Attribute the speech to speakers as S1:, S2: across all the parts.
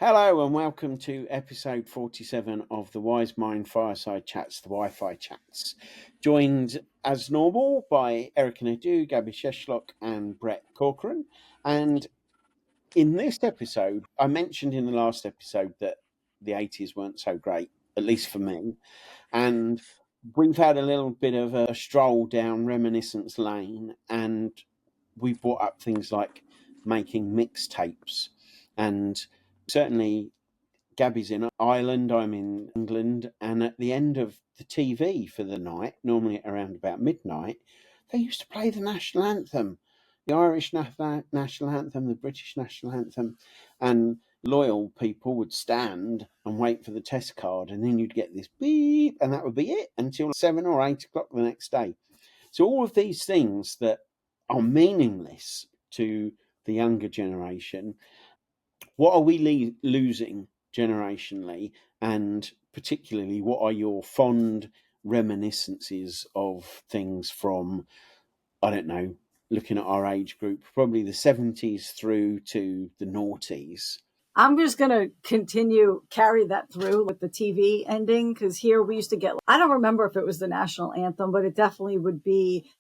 S1: Hello and welcome to episode 47 of the Wise Mind Fireside Chats, the Wi-Fi Chats. Joined as normal by Erika, Gabby Sheshlock and Brett Corcoran. And in this episode, I mentioned in the last episode that the 80s weren't so great, at least for me. And we've had a little bit of a stroll down reminiscence lane, and we brought up things like making mixtapes. And certainly Gabby's in Ireland, I'm in England, and at the end of the TV for the night, normally at around about midnight, they used to play the national anthem, the Irish national anthem, the British national anthem, and loyal people would stand and wait for the test card, and then you'd get this beep, and that would be it until 7 or 8 o'clock the next day. So all of these things that are meaningless to the younger generation, what are we losing generationally, and particularly what are your fond reminiscences of things from, I don't know, looking at our age group, probably the 70s through to the noughties?
S2: I'm just going to carry that through with the TV ending, because here we used to get, I don't remember if it was the national anthem, but it definitely would be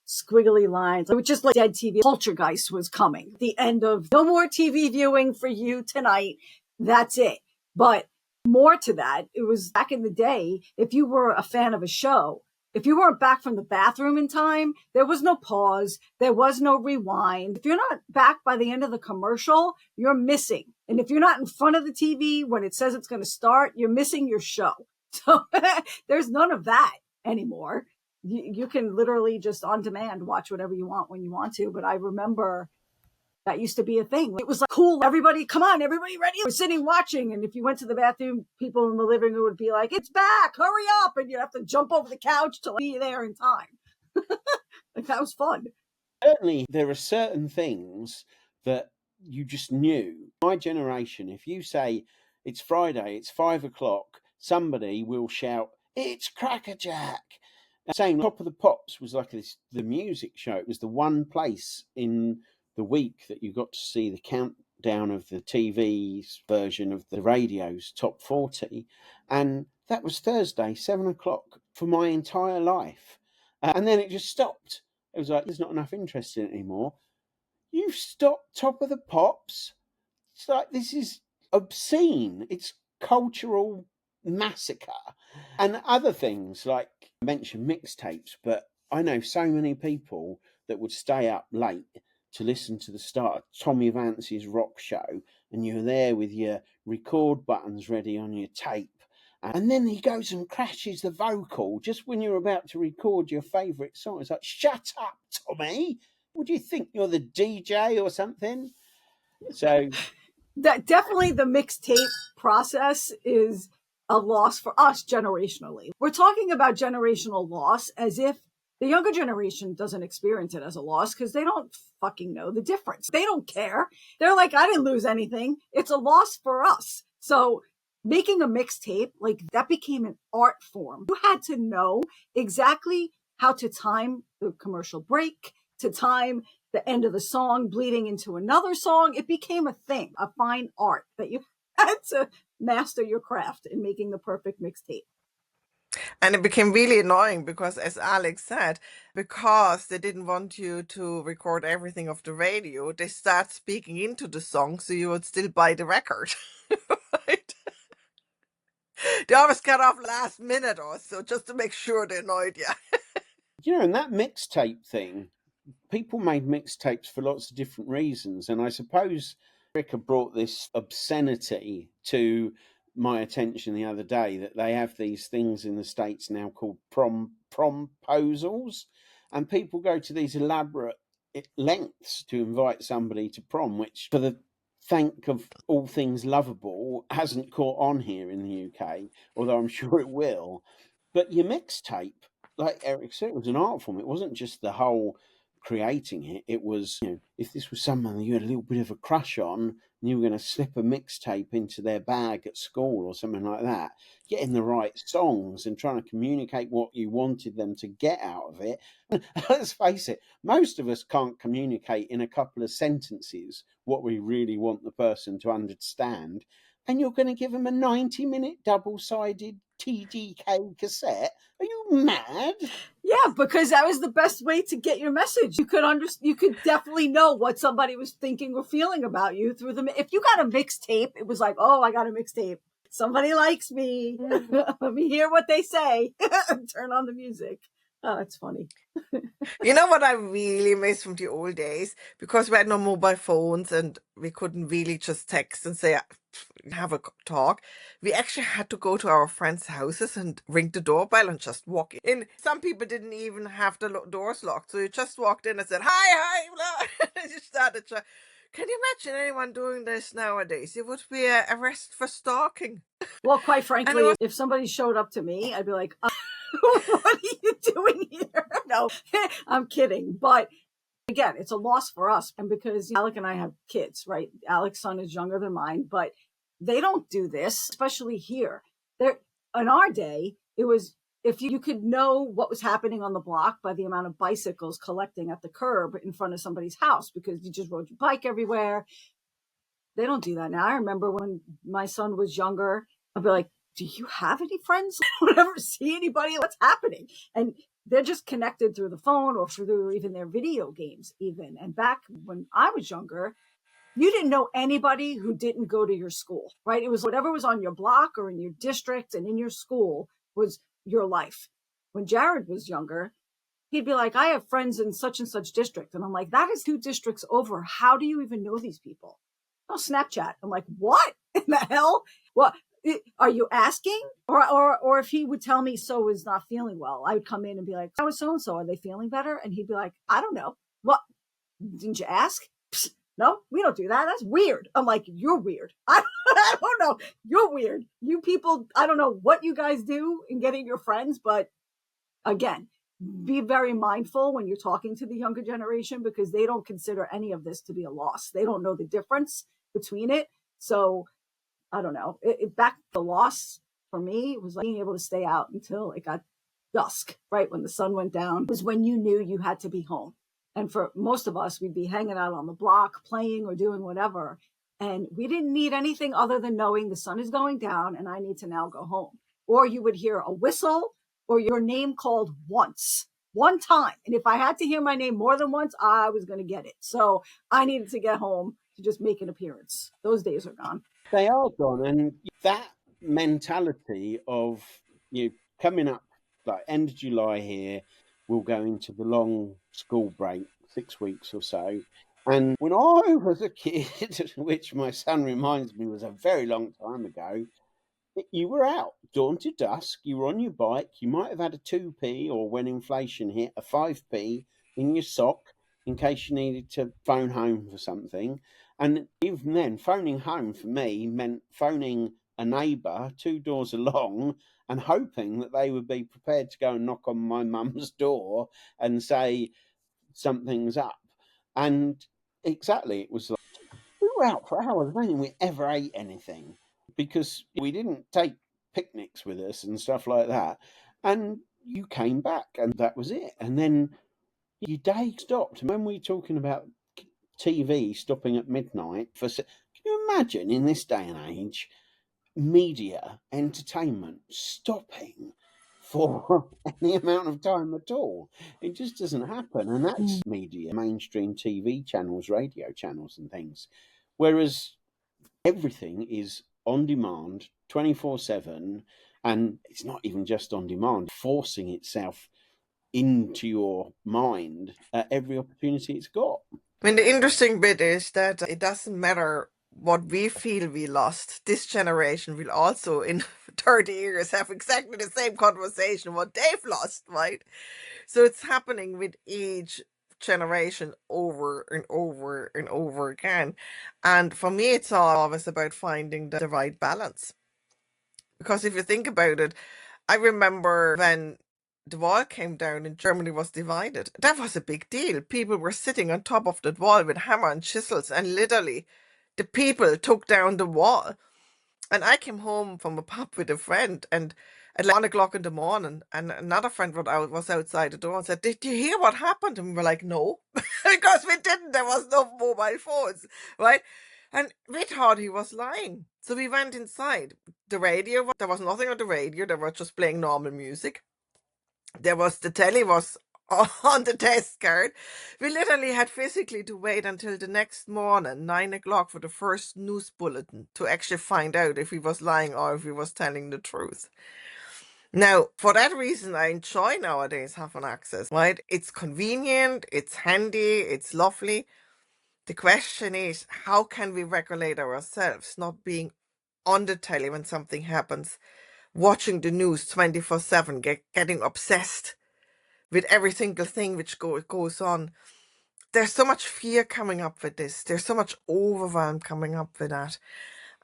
S2: squiggly lines. It was just like dead TV. Poltergeist was coming. The end of no more TV viewing for you tonight. That's it. But more to that, it was back in the day, if you were a fan of a show, if you weren't back from the bathroom in time, there was no pause. There was no rewind. If you're not back by the end of the commercial, you're missing. And if you're not in front of the TV when it says it's going to start, you're missing your show. So there's none of that anymore. You can literally just on demand watch whatever you want when you want to. But I remember that used to be a thing. It was like, cool, everybody, come on, everybody ready? We're sitting watching. And if you went to the bathroom, people in the living room would be like, it's back, hurry up. And you have to jump over the couch to be there in time. Like, that was fun.
S1: Certainly, there are certain things that you just knew. My generation, if you say it's Friday, it's 5 o'clock, somebody will shout, it's Crackerjack. Same, Top of the Pops was like the music show. It was the one place in the week that you got to see the countdown of the TV's version of the radio's top 40. And that was Thursday, 7 o'clock for my entire life. And then it just stopped. It was like, there's not enough interest in it anymore. You've stopped Top of the Pops? It's like, this is obscene. It's cultural massacre. And other things, like I mentioned mixtapes, but I know so many people that would stay up late to listen to the start of Tommy Vance's rock show, and you're there with your record buttons ready on your tape, and then he goes and crashes the vocal just when you're about to record your favourite song. It's like, shut up, Tommy. What do you think? You're the DJ or something? So
S2: that definitely the mixtape process is a loss for us generationally. We're talking about generational loss as if the younger generation doesn't experience it as a loss because they don't fucking know the difference. They don't care. They're like, I didn't lose anything. It's a loss for us. So making a mixtape, like, that became an art form. You had to know exactly how to time the commercial break, to time the end of the song bleeding into another song. It became a thing, a fine art that you had to master your craft in making the perfect mixtape.
S3: And it became really annoying because, as Alex said, because they didn't want you to record everything off the radio, they start speaking into the song so you would still buy the record. Right? They always cut off last minute or so just to make sure they annoyed you.
S1: You know, and that mixtape thing, people made mixtapes for lots of different reasons. And I suppose Erika brought this obscenity to my attention the other day, that they have these things in the States now called promposals. And people go to these elaborate lengths to invite somebody to prom, which, for the thank of all things lovable, hasn't caught on here in the UK, although I'm sure it will. But your mixtape, like Eric said, it was an art form. It wasn't just the whole creating it. It was, you know, if this was someone that you had a little bit of a crush on and you were going to slip a mixtape into their bag at school or something like that, getting the right songs and trying to communicate what you wanted them to get out of it. Let's face it, most of us can't communicate in a couple of sentences what we really want the person to understand. and you're going to give them a 90-minute double-sided TDK cassette? Are you mad?
S2: Yeah, because that was the best way to get your message. You could definitely know what somebody was thinking or feeling about you through the. If you got a mixtape, it was like, oh, I got a mixtape. Somebody likes me. Let me hear what they say. Turn on the music. Oh, that's funny.
S3: You know what I really miss from the old days? Because we had no mobile phones and we couldn't really just text and say, have a talk. We actually had to go to our friends' houses and ring the doorbell and just walk in. Some people didn't even have the doors locked. So you just walked in and said, hi, blah. And you started to. Can you imagine anyone doing this nowadays? It would be an arrest for stalking.
S2: Well, quite
S3: And it
S2: frankly,
S3: was
S2: if somebody showed up to me, I'd be like, what are you doing here? No, I'm kidding. But again, it's a loss for us. And because Alec and I have kids, right? Alec's son is younger than mine, but they don't do this, especially here. There, in our day, it was if you could know what was happening on the block by the amount of bicycles collecting at the curb in front of somebody's house because you just rode your bike everywhere. They don't do that now. I remember when my son was younger, I'd be like, do you have any friends? I don't ever see anybody. What's happening? And they're just connected through the phone or through even their video games even. And back when I was younger, you didn't know anybody who didn't go to your school, right? It was whatever was on your block or in your district and in your school was your life. When Jared was younger, he'd be like, I have friends in such and such district. And I'm like, that is 2 districts over. How do you even know these people? Oh, Snapchat. I'm like, what in the hell? What are you asking? Or if he would tell me so is not feeling well, I would come in and be like, how is so and so? Are they feeling better? And he'd be like, I don't know. What? Didn't you ask? Psst, no, we don't do that. That's weird. I'm like, you're weird. I don't know. You're weird. You people, I don't know what you guys do in getting your friends, but again, be very mindful when you're talking to the younger generation because they don't consider any of this to be a loss. They don't know the difference between it. So I don't know. Back the loss for me was like being able to stay out until it got dusk, right? When the sun went down was when you knew you had to be home. And for most of us, we'd be hanging out on the block, playing or doing whatever. And we didn't need anything other than knowing the sun is going down and I need to now go home. Or you would hear a whistle or your name called one time. And if I had to hear my name more than once, I was going to get it. So I needed to get home to just make an appearance. Those days are gone.
S1: They are gone, and that mentality of you coming up like end of July here, we'll go into the long school break, 6 weeks or so. And when I was a kid, which my son reminds me was a very long time ago, you were out dawn to dusk. You were on your bike. You might have had a 2p or when inflation hit, a 5p in your sock in case you needed to phone home for something. And even then, phoning home for me meant phoning a neighbour 2 doors along and hoping that they would be prepared to go and knock on my mum's door and say something's up. And exactly, it was like we were out for hours. I don't think we ever ate anything because we didn't take picnics with us and stuff like that. And you came back and that was it. And then your day stopped. When we're talking about TV stopping at midnight, can you imagine in this day and age, media, entertainment stopping for any amount of time at all? It just doesn't happen. And that's media, mainstream TV channels, radio channels, and things. Whereas everything is on demand 24/7, and it's not even just on demand, forcing itself into your mind at every opportunity it's got.
S3: I mean, the interesting bit is that it doesn't matter what we feel we lost. This generation will also, in 30 years, have exactly the same conversation what they've lost, right? So it's happening with each generation over and over and over again. And for me, it's always about finding the right balance. Because if you think about it, I remember when the wall came down and Germany was divided. That was a big deal. People were sitting on top of that wall with hammer and chisels, and literally the people took down the wall. And I came home from a pub with a friend, and at 1 o'clock in the morning, and another friend was outside the door and said, "Did you hear what happened?" And we were like, "No," because we didn't. There was no mobile phones, right? And we thought he was lying. So we went inside. The radio, there was nothing on the radio. They were just playing normal music. The telly was on the desk guard. We literally had physically to wait until the next morning, 9 o'clock, for the first news bulletin to actually find out if he was lying or if he was telling the truth. Now, for that reason, I enjoy nowadays having access, right? It's convenient, it's handy, it's lovely. The question is, how can we regulate ourselves, not being on the telly when something happens, watching the news 24/7, getting obsessed with every single thing which goes on. There's so much fear coming up with this. There's so much overwhelm coming up with that.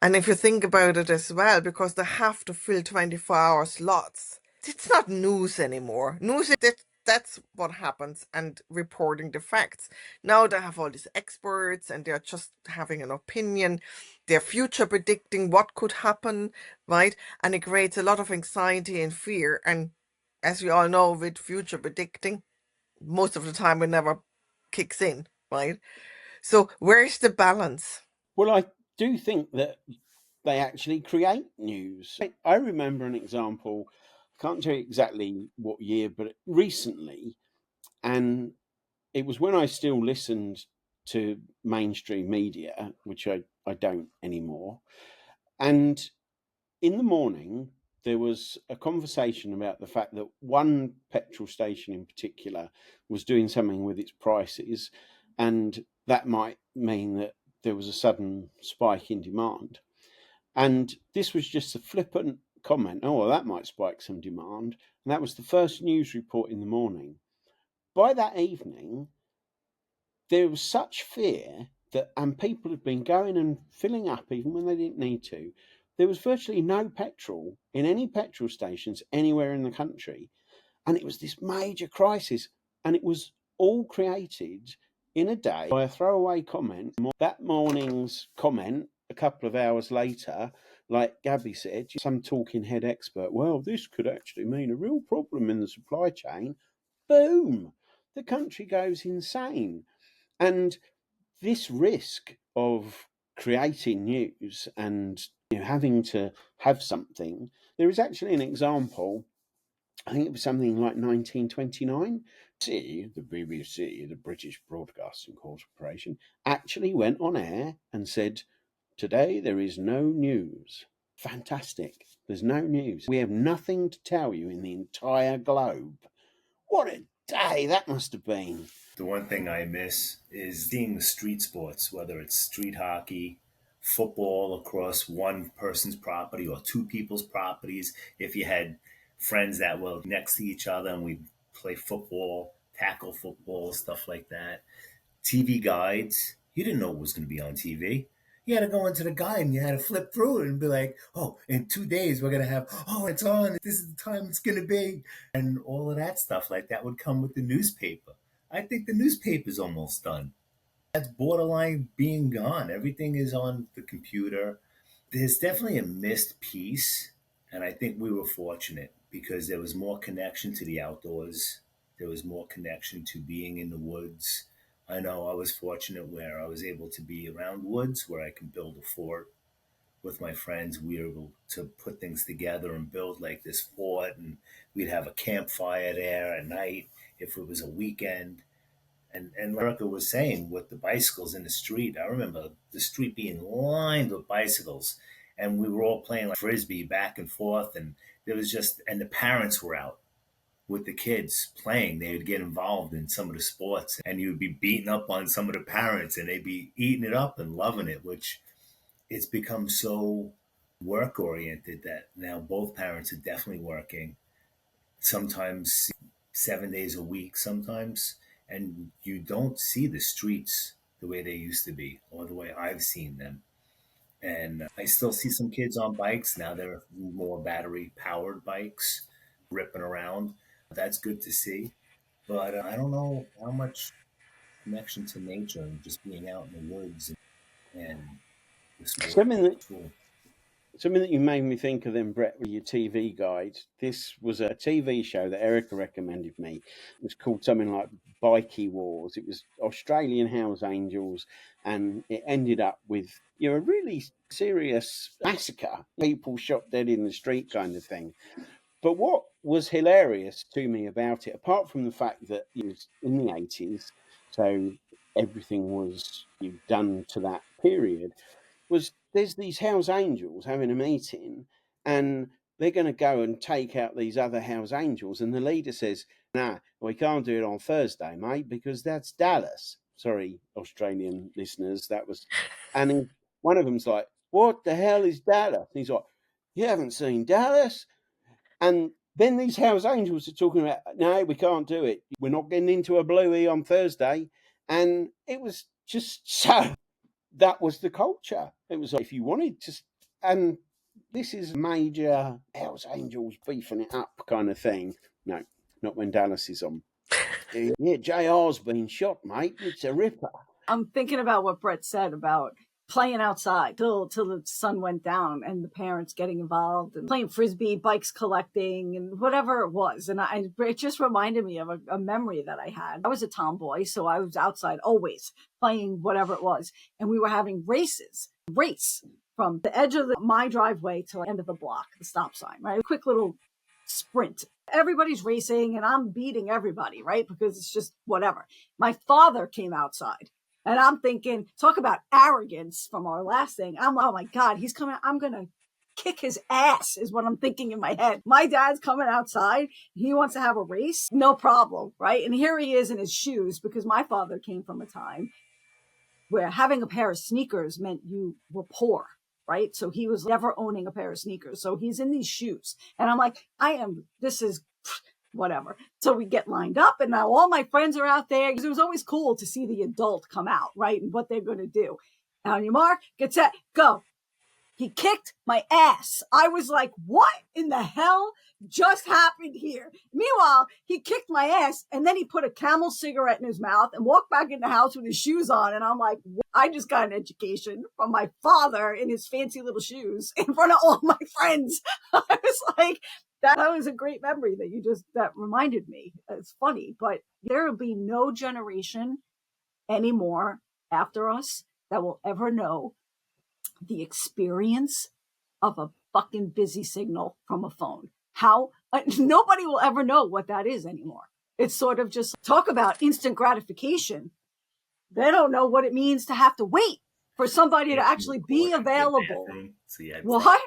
S3: And if you think about it as well, because they have to fill 24-hour slots, it's not news anymore. News is that's what happens and reporting the facts. Now they have all these experts and they're just having an opinion. They're future predicting what could happen, right? And it creates a lot of anxiety and fear. And as we all know, with future predicting, most of the time it never kicks in, right? So where's the balance?
S1: Well, I do think that they actually create news. I remember an example, I can't tell you exactly what year, but recently, and it was when I still listened to mainstream media, which I don't anymore. And in the morning, there was a conversation about the fact that one petrol station in particular was doing something with its prices, and that might mean that there was a sudden spike in demand. And this was just a flippant comment. Oh, well, that might spike some demand. And that was the first news report in the morning. By that evening, there was such fear that, and people had been going and filling up even when they didn't need to. There was virtually no petrol in any petrol stations anywhere in the country. And it was this major crisis. And it was all created in a day by a throwaway comment. That morning's comment, a couple of hours later, like Gabby said, some talking head expert, well, this could actually mean a real problem in the supply chain. Boom! The country goes insane. And this risk of creating news and having to have something, there is actually an example. I think it was something like 1929. The BBC, the British Broadcasting Corporation, actually went on air and said, today there is no news. Fantastic. There's no news. We have nothing to tell you in the entire globe. What a day that must have been.
S4: The one thing I miss is seeing the street sports, whether it's street hockey, football across one person's property or two people's properties. If you had friends that were next to each other and we'd play football, tackle football, stuff like that. TV guides, you didn't know what was going to be on TV. You had to go into the guide and you had to flip through it and be like, oh, in 2 days we're going to have, oh, it's on. This is the time it's going to be. And all of that stuff like that would come with the newspaper. I think the newspaper's almost done. That's borderline being gone. Everything is on the computer. There's definitely a missed piece. And I think we were fortunate because there was more connection to the outdoors. There was more connection to being in the woods. I know I was fortunate where I was able to be around woods where I could build a fort with my friends. We were able to put things together and build like this fort, and we'd have a campfire there at night if it was a weekend. And like Erika was saying, with the bicycles in the street, I remember the street being lined with bicycles, and we were all playing like frisbee back and forth, and there was just, and the parents were out with the kids playing. They would get involved in some of the sports, and you would be beating up on some of the parents, and they'd be eating it up and loving it, which it's become so work oriented that now both parents are definitely working, sometimes 7 days a week, sometimes, and you don't see the streets the way they used to be or the way I've seen them. And I still see some kids on bikes. Now they're more battery powered bikes ripping around. That's good to see. But I don't know how much connection to nature and just being out in the woods and the sport.
S1: Something that
S4: Cool.
S1: Something that you made me think of then, Brett, with your TV guide. This was a TV show that Erika recommended me. It was called something like bikie wars. It was Australian Hells Angels, and it ended up with a really serious massacre, people shot dead in the street kind of thing. But what was hilarious to me about it, apart from the fact that it was in the 80s, so everything was done to that period, was there's these Hells Angels having a meeting, and they're going to go and take out these other Hells Angels, and the leader says, "Nah, we can't do it on Thursday, mate, because that's Dallas." Sorry, Australian listeners, that was, and one of them's like, "What the hell is Dallas?" And he's like, "You haven't seen Dallas?" And then these Hells Angels are talking about, "No, we can't do it. We're not getting into a bluey on Thursday." And it was just so, that was the culture. It was like, if you wanted to, and this is major Hells Angels beefing it up kind of thing. No, not when Dallas is on. Yeah, JR's been shot, mate. It's a ripper.
S2: I'm thinking about what Brett said about playing outside till the sun went down, and the parents getting involved and playing frisbee, bikes collecting, and whatever it was. And it just reminded me of a memory that I had. I was a tomboy, so I was outside always playing whatever it was, and we were having race from the edge of my driveway to the end of the block, the stop sign, right? A quick little sprint. Everybody's racing and I'm beating everybody, right? Because it's just whatever. My father came outside, and I'm thinking, talk about arrogance from our last thing. I'm like, oh my God, he's coming. I'm going to kick his ass is what I'm thinking in my head. My dad's coming outside. He wants to have a race. No problem, right? And here he is in his shoes, because my father came from a time where having a pair of sneakers meant you were poor, right? So he was never owning a pair of sneakers. So he's in these shoes. And I'm like, this is whatever. So we get lined up, and now all my friends are out there, because it was always cool to see the adult come out, right? And what they're going to do. On your mark, get set, go. He kicked my ass. I was like, what in the hell just happened here? Meanwhile, he kicked my ass, and then he put a Camel cigarette in his mouth and walked back in the house with his shoes on. And I'm like, I just got an education from my father in his fancy little shoes in front of all my friends. I was like, that was a great memory that reminded me. It's funny, but there will be no generation anymore after us that will ever know the experience of a fucking busy signal from a phone. Nobody will ever know what that is anymore. It's sort of just talk about instant gratification. They don't know what it means to have to wait for somebody to actually be available.
S4: So you had
S2: what?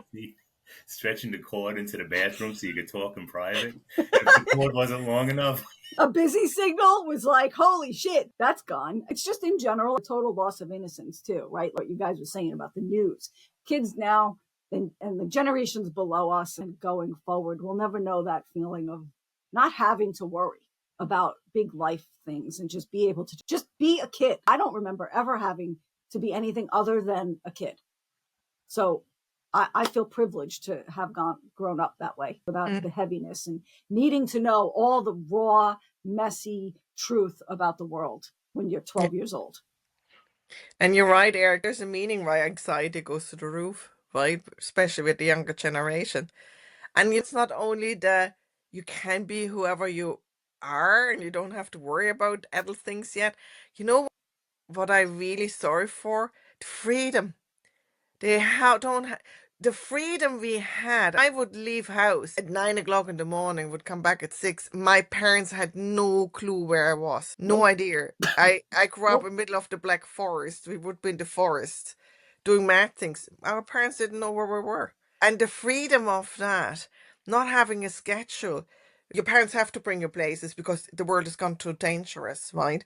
S4: Stretching the cord into the bathroom so you could talk in private. If the cord wasn't long enough.
S2: A busy signal was like, holy shit, that's gone. It's just in general a total loss of innocence too, right? What you guys were saying about the news. Kids now and the generations below us and going forward will never know that feeling of not having to worry about big life things and just be able to just be a kid. I don't remember ever having to be anything other than a kid. So I feel privileged to have grown up that way without the heaviness and needing to know all the raw, messy truth about the world when you're 12 years old.
S3: And you're right, Eric. There's a meaning why anxiety goes to the roof, right? Especially with the younger generation. And it's not only that you can be whoever you are and you don't have to worry about adult things yet. You know what I'm really sorry for? The freedom. The freedom we had. I would leave house at 9 o'clock in the morning, would come back at 6. My parents had no clue where I was. No idea. I grew up in the middle of the Black Forest. We would be in the forest doing mad things. Our parents didn't know where we were. And the freedom of that, not having a schedule. Your parents have to bring you places because the world has gone too dangerous, right?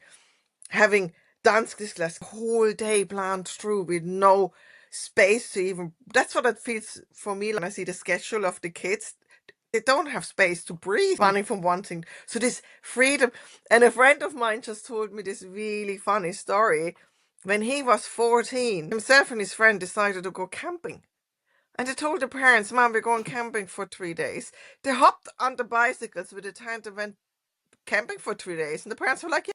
S3: Having dance class whole day planned through with no space to even. That's what it feels for me when I see the schedule of the kids. They don't have space to breathe, running from one thing. So this freedom. And a friend of mine just told me this really funny story. When he was 14, himself and his friend decided to go camping. And they told the parents, "Mom, we're going camping for 3 days." They hopped on the bicycles with a tent and went camping for 3 days. And the parents were like, yeah.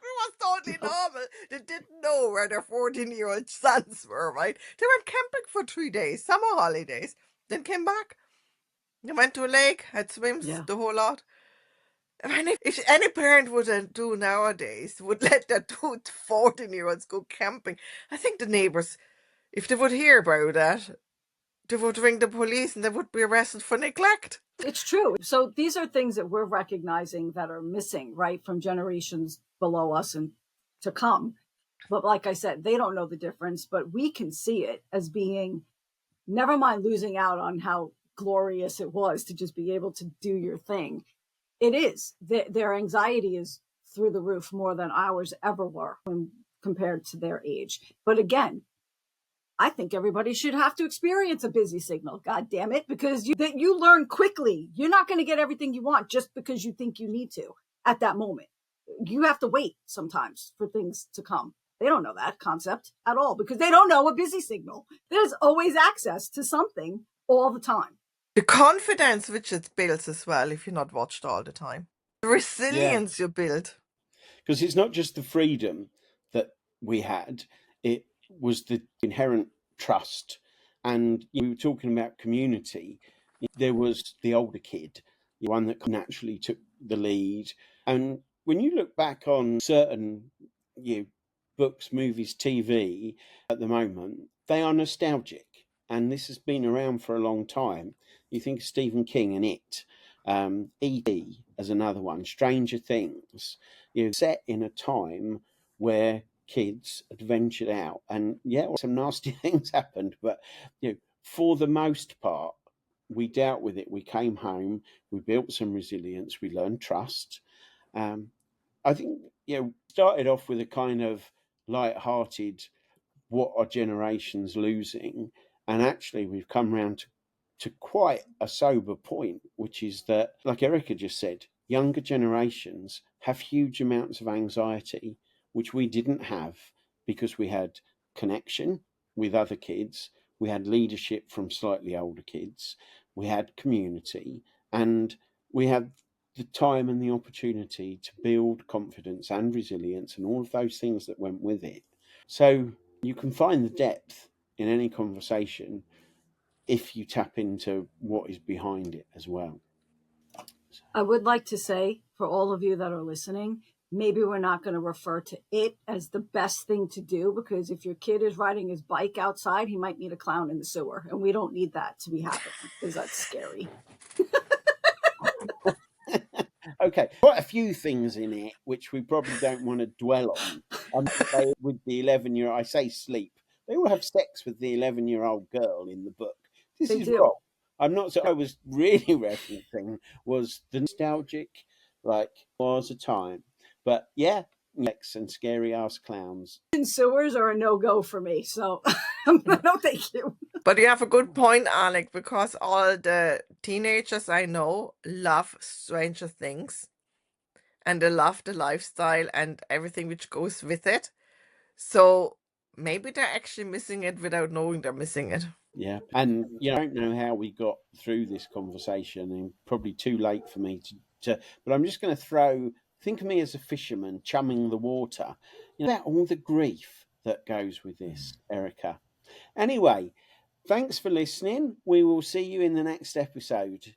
S3: It was totally normal. They didn't know where their 14-year-old sons were, right? They went camping for 3 days, summer holidays, then came back. They went to a lake, had swims, the whole lot. I mean, if any parent would do nowadays, would let their 14-year-olds go camping, I think the neighbours, if they would hear about that, they would ring the police and they would be arrested for neglect.
S2: It's true. So these are things that we're recognizing that are missing, right, from generations below us and to come. But like I said, they don't know the difference, but we can see it as being, never mind losing out on how glorious it was to just be able to do your thing. It is. Their anxiety is through the roof more than ours ever were when compared to their age. But again, I think everybody should have to experience a busy signal, God damn it, because you learn quickly. You're not going to get everything you want just because you think you need to at that moment. You have to wait sometimes for things to come. They don't know that concept at all because they don't know a busy signal. There's always access to something all the time.
S3: The confidence which it builds as well if you're not watched all the time. The resilience you build.
S1: Because it's not just the freedom that we had, it was the inherent trust. And we were talking about community. There was the older kid, the one that naturally took the lead. And when you look back on certain books, movies, TV at the moment, they are nostalgic. And this has been around for a long time. You think of Stephen King and It, E.T. as another one, Stranger Things, set in a time where kids had ventured out, and some nasty things happened, but for the most part, we dealt with it. We came home, we built some resilience, we learned trust. I think started off with a kind of light-hearted, what are generations losing, and actually we've come round to quite a sober point, which is that, like Erika just said, younger generations have huge amounts of anxiety, which we didn't have because we had connection with other kids, we had leadership from slightly older kids, we had community, and we had the time and the opportunity to build confidence and resilience and all of those things that went with it. So you can find the depth in any conversation if you tap into what is behind it as well.
S2: I would like to say, for all of you that are listening, maybe we're not going to refer to it as the best thing to do, because if your kid is riding his bike outside, he might meet a clown in the sewer, and we don't need that to be happening because that's scary.
S1: Okay, quite a few things in it which we probably don't want to dwell on. With the 11-year-old, I say sleep. They all have sex with the 11-year-old girl in the book. This
S2: They
S1: is
S2: do.
S1: wrong. I'm not. So I was really referencing was the nostalgic, was a time. But sex and scary ass clowns.
S2: In sewers are a no-go for me, so no thank you.
S3: But you have a good point, Alec, because all the teenagers I know love Stranger Things and they love the lifestyle and everything which goes with it. So maybe they're actually missing it without knowing they're missing it.
S1: Yeah. And I don't know how we got through this conversation, and probably too late for me to but I'm just going to think of me as a fisherman chumming the water. About all the grief that goes with this, Erika. Anyway, thanks for listening. We will see you in the next episode.